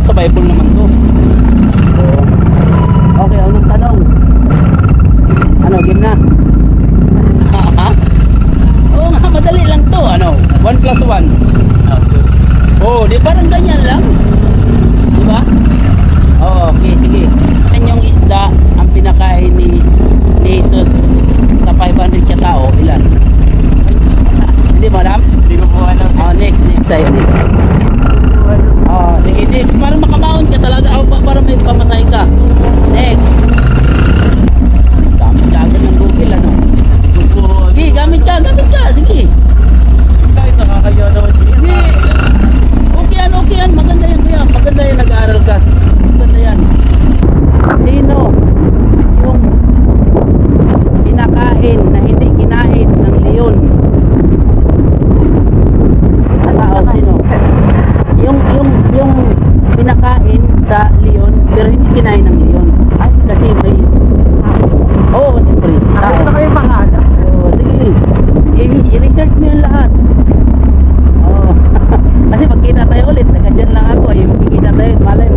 survivable naman to. So, okay, unang tanong. Ano, game na? Ha? Oo nga, madali lang to. Ano, 1 plus 1. Oh, di parang ganyan lang. Di ba? Oo, okay, sige. Yan yung isda ang pinakain ni Jesus sa 500 katao. Ilan? Hindi mo alam? Hindi ko po alam. Oh, next tayo, next. Oh, sige, next. Para makamaon ka talaga. Para may pamasahin ka. Next. Gamit ka agad ng Google, ano? Sige, gamit ka. Sige. Kahit nakakaya naman. Sige. Okay yan. Maganda yan, kuya. Maganda yan, nag-aaral ka. Maganda yan. Sino yung pinakain na hindi kinain ng leon? Tao, sino? Yung pinakain sa leon pero hindi kinain ng leon. Ay, kasi may... Oo, siyempre. Tao. Ano kayo pangalan? Oo, sige. I-research mo yung lahat. Oo. Kasi magkita tayo ulit. Nagkadyan lang ako. Magkikita tayo. Malay mo.